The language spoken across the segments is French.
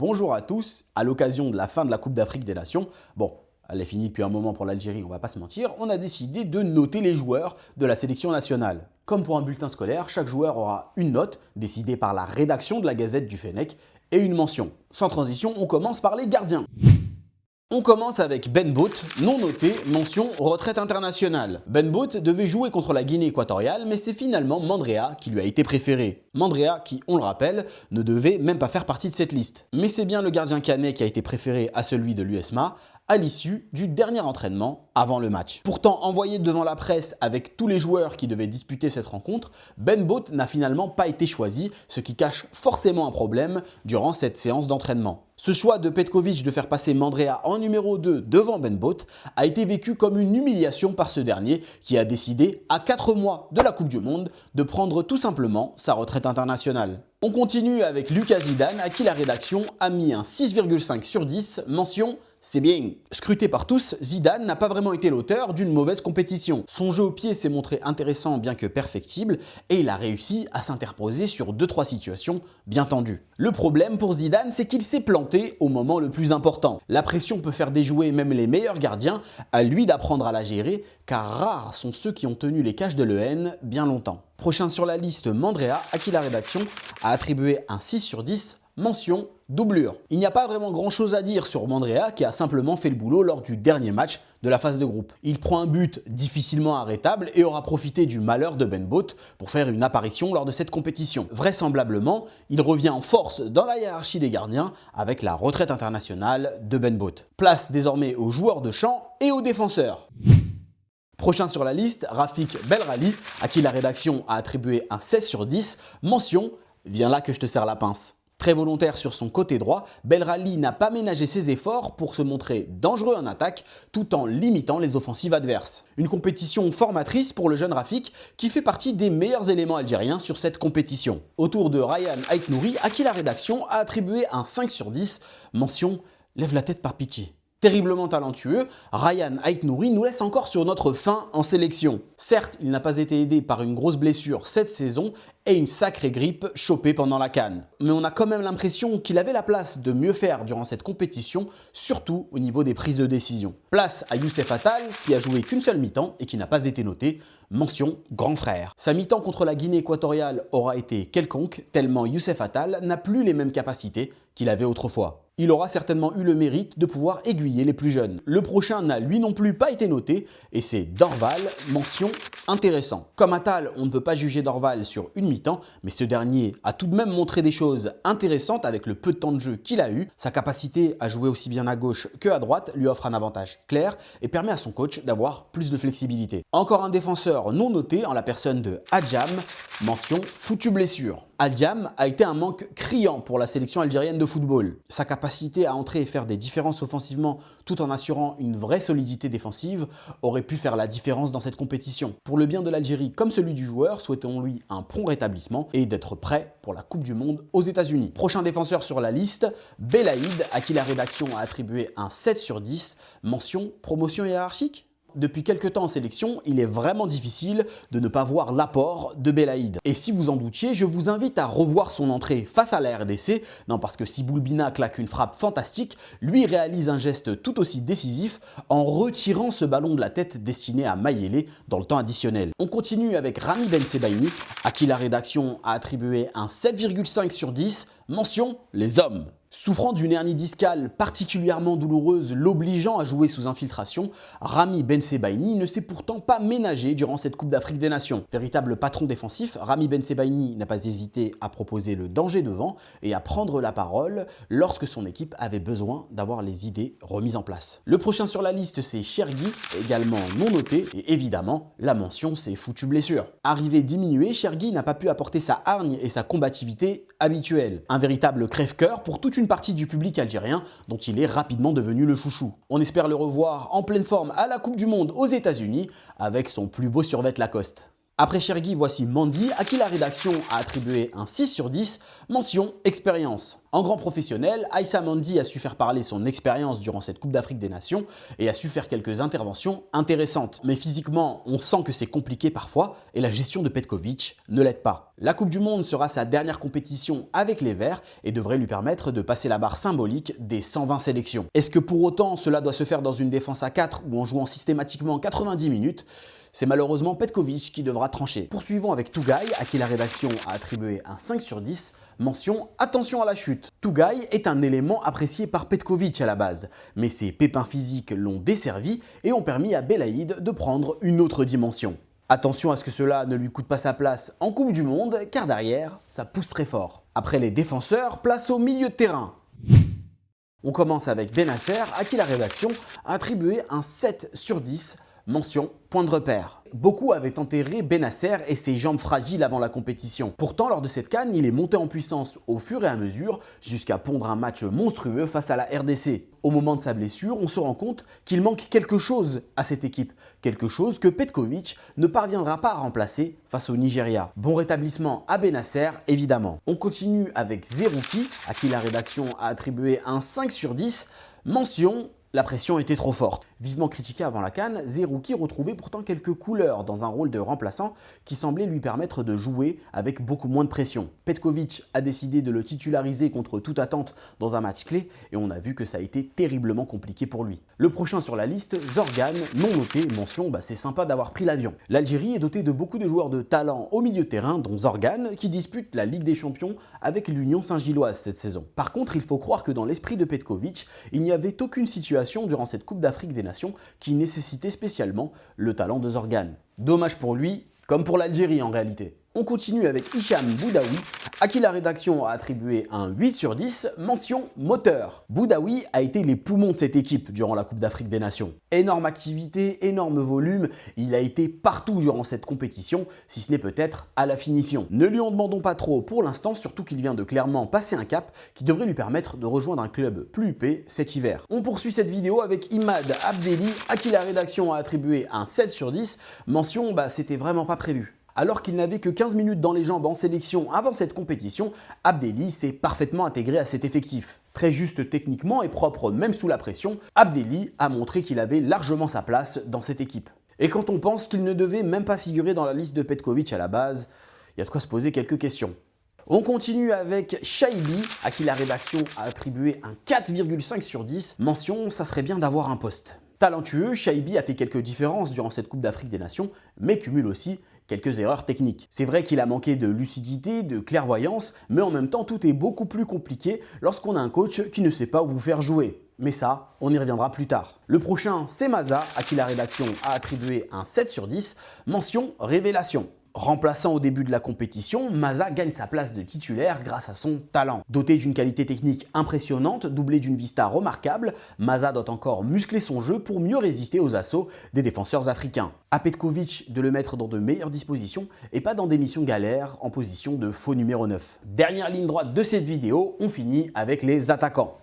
bonjour à tous. À l'occasion de la fin de la Coupe d'Afrique des Nations, bon, elle est finie depuis un moment pour l'Algérie, on va pas se mentir, on a décidé de noter les joueurs de la sélection nationale. Comme pour un bulletin scolaire, chaque joueur aura une note décidée par la rédaction de la Gazette du Fennec et une mention. Sans transition, on commence par les gardiens. On commence avec Ben Bolt, non noté, mention retraite internationale. Ben Bolt devait jouer contre la Guinée équatoriale, mais c'est finalement Mandrea qui lui a été préféré. Mandrea qui, on le rappelle, ne devait même pas faire partie de cette liste. Mais c'est bien le gardien canet qui a été préféré à celui de l'USMA à l'issue du dernier entraînement avant le match. Pourtant envoyé devant la presse avec tous les joueurs qui devaient disputer cette rencontre, Ben Bolt n'a finalement pas été choisi, ce qui cache forcément un problème durant cette séance d'entraînement. Ce choix de Petkovic de faire passer Mandrea en numéro 2 devant Ben Bolt a été vécu comme une humiliation par ce dernier qui a décidé, à 4 mois de la Coupe du Monde, de prendre tout simplement sa retraite internationale. On continue avec Lucas Zidane à qui la rédaction a mis un 6,5 sur 10, mention c'est bien. Scruté par tous, Zidane n'a pas vraiment été l'auteur d'une mauvaise compétition. Son jeu au pied s'est montré intéressant bien que perfectible et il a réussi à s'interposer sur 2-3 situations bien tendues. Le problème pour Zidane, c'est qu'il s'est planté au moment le plus important. La pression peut faire déjouer même les meilleurs gardiens, à lui d'apprendre à la gérer car rares sont ceux qui ont tenu les cages de l'EN bien longtemps. Prochain sur la liste, Mandrea à qui la rédaction a attribué un 6 sur 10, mention doublure. Il n'y a pas vraiment grand chose à dire sur Mandrea qui a simplement fait le boulot lors du dernier match de la phase de groupe. Il prend un but difficilement arrêtable et aura profité du malheur de Ben Bolt pour faire une apparition lors de cette compétition. Vraisemblablement, il revient en force dans la hiérarchie des gardiens avec la retraite internationale de Ben Bolt. Place désormais aux joueurs de champ et aux défenseurs. Prochain sur la liste, Rafik Belrali, à qui la rédaction a attribué un 16 sur 10, mention « Viens là que je te serre la pince ». Très volontaire sur son côté droit, Belrali n'a pas ménagé ses efforts pour se montrer dangereux en attaque tout en limitant les offensives adverses. Une compétition formatrice pour le jeune Rafik qui fait partie des meilleurs éléments algériens sur cette compétition. Autour de Ryan Aït-Nouri, à qui la rédaction a attribué un 5 sur 10, mention « Lève la tête par pitié ». Terriblement talentueux, Ryan Aït-Nouri nous laisse encore sur notre faim en sélection. Certes, il n'a pas été aidé par une grosse blessure cette saison et une sacrée grippe chopée pendant la CAN. Mais on a quand même l'impression qu'il avait la place de mieux faire durant cette compétition, surtout au niveau des prises de décision. Place à Youssef Attal, qui a joué qu'une seule mi-temps et qui n'a pas été noté, mention grand frère. Sa mi-temps contre la Guinée équatoriale aura été quelconque, tellement Youssef Attal n'a plus les mêmes capacités qu'il avait autrefois. Il aura certainement eu le mérite de pouvoir aiguiller les plus jeunes. Le prochain n'a lui non plus pas été noté et c'est Dorval, mention intéressant. Comme Attal, on ne peut pas juger Dorval sur une mi-temps, mais ce dernier a tout de même montré des choses intéressantes avec le peu de temps de jeu qu'il a eu. Sa capacité à jouer aussi bien à gauche que à droite lui offre un avantage clair et permet à son coach d'avoir plus de flexibilité. Encore un défenseur non noté en la personne de Adjam, mention foutue blessure. Adjam a été un manque criant pour la sélection algérienne de football. Sa capacité à entrer et faire des différences offensivement tout en assurant une vraie solidité défensive aurait pu faire la différence dans cette compétition. Pour le bien de l'Algérie comme celui du joueur, souhaitons-lui un prompt rétablissement et d'être prêt pour la Coupe du Monde aux États-Unis. Prochain défenseur sur la liste, Belaïd, à qui la rédaction a attribué un 7 sur 10, mention promotion hiérarchique. Depuis quelques temps en sélection, il est vraiment difficile de ne pas voir l'apport de Belaïd. Et si vous en doutiez, je vous invite à revoir son entrée face à la RDC. Non, parce que si Boulbina claque une frappe fantastique, lui réalise un geste tout aussi décisif en retirant ce ballon de la tête destiné à Mayele dans le temps additionnel. On continue avec Rami Ben Sebaini, à qui la rédaction a attribué un 7,5 sur 10, mention les hommes. Souffrant d'une hernie discale particulièrement douloureuse l'obligeant à jouer sous infiltration, Rami Ben Sebaini ne s'est pourtant pas ménagé durant cette Coupe d'Afrique des Nations. Véritable patron défensif, Rami Ben Sebaini n'a pas hésité à proposer le danger devant et à prendre la parole lorsque son équipe avait besoin d'avoir les idées remises en place. Le prochain sur la liste, c'est Chergui, également non noté, et évidemment, la mention, c'est foutue blessure. Arrivé diminué, Chergui n'a pas pu apporter sa hargne et sa combativité habituelle. Un véritable crève-cœur pour toute une partie du public algérien dont il est rapidement devenu le chouchou. On espère le revoir en pleine forme à la Coupe du Monde aux États-Unis avec son plus beau survêt Lacoste. Après Chergui, voici Mandy, à qui la rédaction a attribué un 6 sur 10, mention expérience. En grand professionnel, Aïssa Mandy a su faire parler son expérience durant cette Coupe d'Afrique des Nations et a su faire quelques interventions intéressantes. Mais physiquement, on sent que c'est compliqué parfois et la gestion de Petković ne l'aide pas. La Coupe du Monde sera sa dernière compétition avec les Verts et devrait lui permettre de passer la barre symbolique des 120 sélections. Est-ce que pour autant cela doit se faire dans une défense à 4 ou en jouant systématiquement 90 minutes ? C'est malheureusement Petković qui devra trancher. Poursuivons avec Tougaï, à qui la rédaction a attribué un 5 sur 10, mention attention à la chute. Tougaï est un élément apprécié par Petković à la base, mais ses pépins physiques l'ont desservi et ont permis à Belaïd de prendre une autre dimension. Attention à ce que cela ne lui coûte pas sa place en Coupe du Monde, car derrière, ça pousse très fort. Après les défenseurs, place au milieu de terrain. On commence avec Bennacer, à qui la rédaction a attribué un 7 sur 10, mention point de repère. Beaucoup avaient enterré Bennacer et ses jambes fragiles avant la compétition. Pourtant, lors de cette CAN, il est monté en puissance au fur et à mesure jusqu'à pondre un match monstrueux face à la RDC. Au moment de sa blessure, on se rend compte qu'il manque quelque chose à cette équipe. Quelque chose que Petković ne parviendra pas à remplacer face au Nigeria. Bon rétablissement à Bennacer, évidemment. On continue avec Zerouki, à qui la rédaction a attribué un 5 sur 10, mention la pression était trop forte. Vivement critiqué avant la CAN, Zerouki retrouvait pourtant quelques couleurs dans un rôle de remplaçant qui semblait lui permettre de jouer avec beaucoup moins de pression. Petković a décidé de le titulariser contre toute attente dans un match clé et on a vu que ça a été terriblement compliqué pour lui. Le prochain sur la liste, Zorgan, non noté, mention c'est sympa d'avoir pris l'avion. L'Algérie est dotée de beaucoup de joueurs de talent au milieu de terrain, dont Zorgan, qui dispute la Ligue des Champions avec l'Union Saint-Gilloise cette saison. Par contre, il faut croire que dans l'esprit de Petković, il n'y avait aucune situation durant cette Coupe d'Afrique des Nations qui nécessitait spécialement le talent de Zorgan. Dommage pour lui, comme pour l'Algérie en réalité. On continue avec Hicham Boudaoui, à qui la rédaction a attribué un 8 sur 10, mention moteur. Boudaoui a été les poumons de cette équipe durant la Coupe d'Afrique des Nations. Énorme activité, énorme volume, il a été partout durant cette compétition, si ce n'est peut-être à la finition. Ne lui en demandons pas trop pour l'instant, surtout qu'il vient de clairement passer un cap qui devrait lui permettre de rejoindre un club plus huppé cet hiver. On poursuit cette vidéo avec Imad Abdelli, à qui la rédaction a attribué un 16 sur 10, mention c'était vraiment pas prévu. Alors qu'il n'avait que 15 minutes dans les jambes en sélection avant cette compétition, Abdelli s'est parfaitement intégré à cet effectif. Très juste techniquement et propre même sous la pression, Abdelli a montré qu'il avait largement sa place dans cette équipe. Et quand on pense qu'il ne devait même pas figurer dans la liste de Petković à la base, il y a de quoi se poser quelques questions. On continue avec Shaibi, à qui la rédaction a attribué un 4,5 sur 10, mention ça serait bien d'avoir un poste. Talentueux, Shaibi a fait quelques différences durant cette Coupe d'Afrique des Nations, mais cumule aussi quelques erreurs techniques. C'est vrai qu'il a manqué de lucidité, de clairvoyance, mais en même temps tout est beaucoup plus compliqué lorsqu'on a un coach qui ne sait pas où vous faire jouer. Mais ça, on y reviendra plus tard. Le prochain, c'est Maza, à qui la rédaction a attribué un 7 sur 10, mention révélation. Remplaçant au début de la compétition, Maza gagne sa place de titulaire grâce à son talent. Doté d'une qualité technique impressionnante, doublé d'une vista remarquable, Maza doit encore muscler son jeu pour mieux résister aux assauts des défenseurs africains. À Petković de le mettre dans de meilleures dispositions et pas dans des missions galères en position de faux numéro 9. Dernière ligne droite de cette vidéo, on finit avec les attaquants.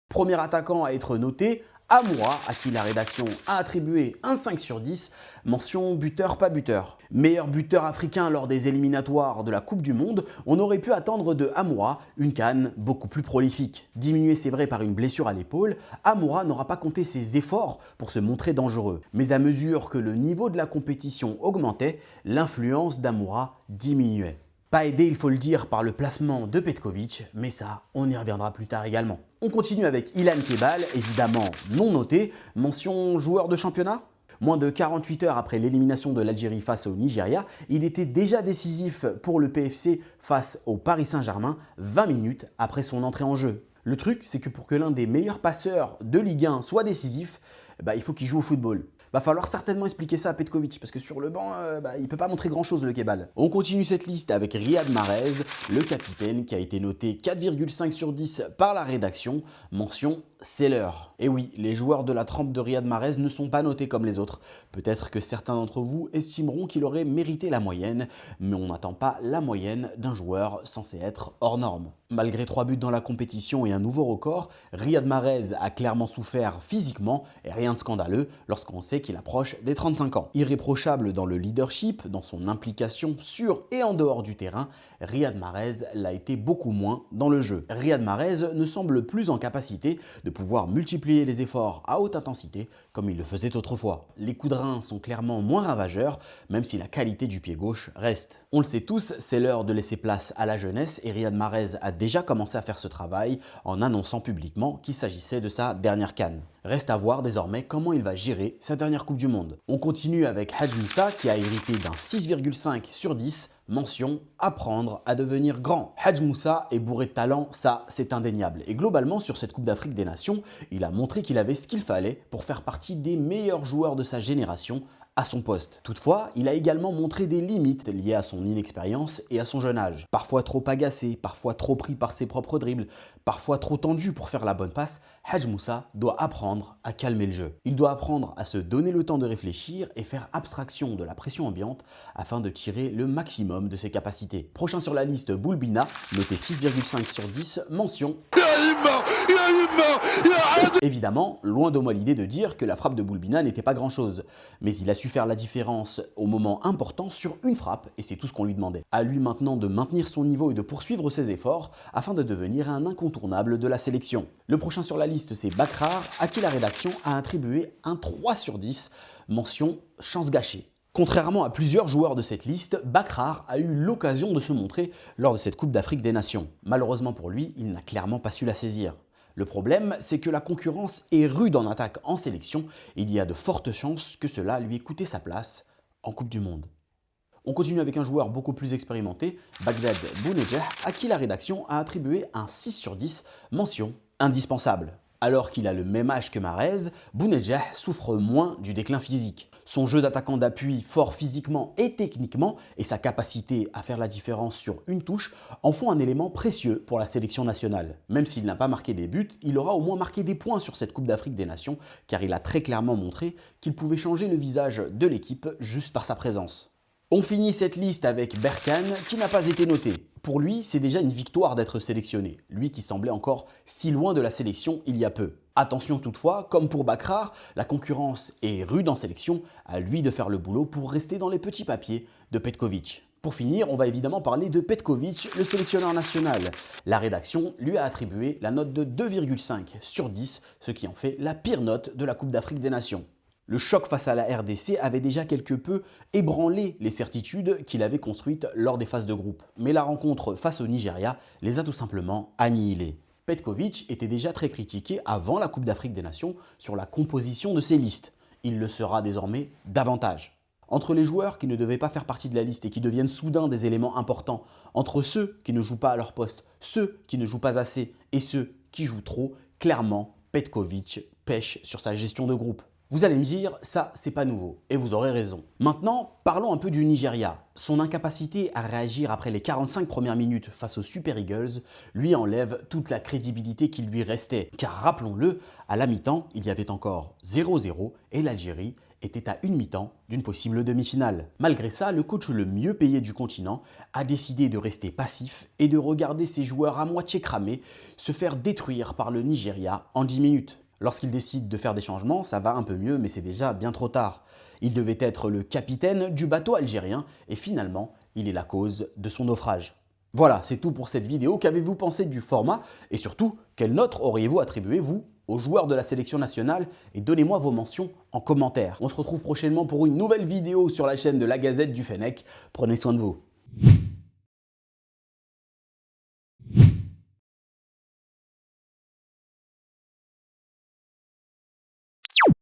Premier attaquant à être noté, Amoura, à qui la rédaction a attribué un 5 sur 10, mention buteur pas buteur. Meilleur buteur africain lors des éliminatoires de la Coupe du Monde, on aurait pu attendre de Amoura une CAN beaucoup plus prolifique. Diminué c'est vrai par une blessure à l'épaule, Amoura n'aura pas compté ses efforts pour se montrer dangereux. Mais à mesure que le niveau de la compétition augmentait, l'influence d'Amoura diminuait. Pas aidé, il faut le dire, par le placement de Petković, mais ça, on y reviendra plus tard également. On continue avec Ilan Kebal, évidemment non noté, mention joueur de championnat. Moins de 48 heures après l'élimination de l'Algérie face au Nigeria, il était déjà décisif pour le PFC face au Paris Saint-Germain 20 minutes après son entrée en jeu. Le truc, c'est que pour que l'un des meilleurs passeurs de Ligue 1 soit décisif, il faut qu'il joue au football. Va falloir certainement expliquer ça à Petković parce que sur le banc, il ne peut pas montrer grand chose le Kebal. On continue cette liste avec Riyad Mahrez, le capitaine qui a été noté 4,5 sur 10 par la rédaction, mention c'est l'heure. Et oui, les joueurs de la trempe de Riyad Mahrez ne sont pas notés comme les autres. Peut-être que certains d'entre vous estimeront qu'il aurait mérité la moyenne, mais on n'attend pas la moyenne d'un joueur censé être hors norme. Malgré 3 buts dans la compétition et un nouveau record, Riyad Mahrez a clairement souffert physiquement et rien de scandaleux lorsqu'on sait qu'il approche des 35 ans. Irréprochable dans le leadership, dans son implication sur et en dehors du terrain, Riyad Mahrez l'a été beaucoup moins dans le jeu. Riyad Mahrez ne semble plus en capacité de pouvoir multiplier les efforts à haute intensité comme il le faisait autrefois. Les coups de rein sont clairement moins ravageurs, même si la qualité du pied gauche reste. On le sait tous, c'est l'heure de laisser place à la jeunesse et Riyad Mahrez a déjà commencé à faire ce travail en annonçant publiquement qu'il s'agissait de sa dernière CAN. Reste à voir désormais comment il va gérer sa dernière Coupe du Monde. On continue avec Hadj Moussa qui a hérité d'un 6,5 sur 10, mention apprendre à devenir grand. Hadj Moussa est bourré de talent, ça c'est indéniable. Et globalement sur cette Coupe d'Afrique des Nations, il a montré qu'il avait ce qu'il fallait pour faire partie des meilleurs joueurs de sa génération à son poste. Toutefois, il a également montré des limites liées à son inexpérience et à son jeune âge. Parfois trop agacé, parfois trop pris par ses propres dribbles, parfois trop tendu pour faire la bonne passe, Hadj Moussa doit apprendre à calmer le jeu. Il doit apprendre à se donner le temps de réfléchir et faire abstraction de la pression ambiante afin de tirer le maximum de ses capacités. Prochain sur la liste, Boulbina, noté 6,5 sur 10, mention. Évidemment, loin de moi l'idée de dire que la frappe de Boulbina n'était pas grand-chose, mais il a su faire la différence au moment important sur une frappe et c'est tout ce qu'on lui demandait. À lui maintenant de maintenir son niveau et de poursuivre ses efforts afin de devenir un incontournable de la sélection. Le prochain sur la liste, c'est Bakrar, à qui la rédaction a attribué un 3 sur 10, mention chance gâchée. Contrairement à plusieurs joueurs de cette liste, Bakrar a eu l'occasion de se montrer lors de cette Coupe d'Afrique des Nations. Malheureusement pour lui, il n'a clairement pas su la saisir. Le problème, c'est que la concurrence est rude en attaque en sélection et il y a de fortes chances que cela lui ait coûté sa place en Coupe du Monde. On continue avec un joueur beaucoup plus expérimenté, Bagdad Bounedjah, à qui la rédaction a attribué un 6 sur 10, mention indispensable. Alors qu'il a le même âge que Mahrez, Bounedjah souffre moins du déclin physique. Son jeu d'attaquant d'appui fort physiquement et techniquement et sa capacité à faire la différence sur une touche en font un élément précieux pour la sélection nationale. Même s'il n'a pas marqué des buts, il aura au moins marqué des points sur cette Coupe d'Afrique des Nations car il a très clairement montré qu'il pouvait changer le visage de l'équipe juste par sa présence. On finit cette liste avec Berkane qui n'a pas été noté. Pour lui, c'est déjà une victoire d'être sélectionné, lui qui semblait encore si loin de la sélection il y a peu. Attention toutefois, comme pour Bakrar, la concurrence est rude en sélection, à lui de faire le boulot pour rester dans les petits papiers de Petkovic. Pour finir, on va évidemment parler de Petkovic, le sélectionneur national. La rédaction lui a attribué la note de 2,5 sur 10, ce qui en fait la pire note de la Coupe d'Afrique des Nations. Le choc face à la RDC avait déjà quelque peu ébranlé les certitudes qu'il avait construites lors des phases de groupe. Mais la rencontre face au Nigeria les a tout simplement annihilés. Petkovic était déjà très critiqué avant la Coupe d'Afrique des Nations sur la composition de ses listes. Il le sera désormais davantage. Entre les joueurs qui ne devaient pas faire partie de la liste et qui deviennent soudain des éléments importants, entre ceux qui ne jouent pas à leur poste, ceux qui ne jouent pas assez et ceux qui jouent trop, clairement, Petkovic pêche sur sa gestion de groupe. Vous allez me dire, ça c'est pas nouveau, et vous aurez raison. Maintenant, parlons un peu du Nigeria. Son incapacité à réagir après les 45 premières minutes face aux Super Eagles lui enlève toute la crédibilité qui lui restait. Car rappelons-le, à la mi-temps, il y avait encore 0-0 et l'Algérie était à une mi-temps d'une possible demi-finale. Malgré ça, le coach le mieux payé du continent a décidé de rester passif et de regarder ses joueurs à moitié cramés se faire détruire par le Nigeria en 10 minutes. Lorsqu'il décide de faire des changements, ça va un peu mieux, mais c'est déjà bien trop tard. Il devait être le capitaine du bateau algérien et finalement, il est la cause de son naufrage. Voilà, c'est tout pour cette vidéo. Qu'avez-vous pensé du format? Et surtout, quelle note auriez-vous attribué, vous, aux joueurs de la sélection nationale? Et donnez-moi vos mentions en commentaire. On se retrouve prochainement pour une nouvelle vidéo sur la chaîne de la Gazette du Fennec. Prenez soin de vous.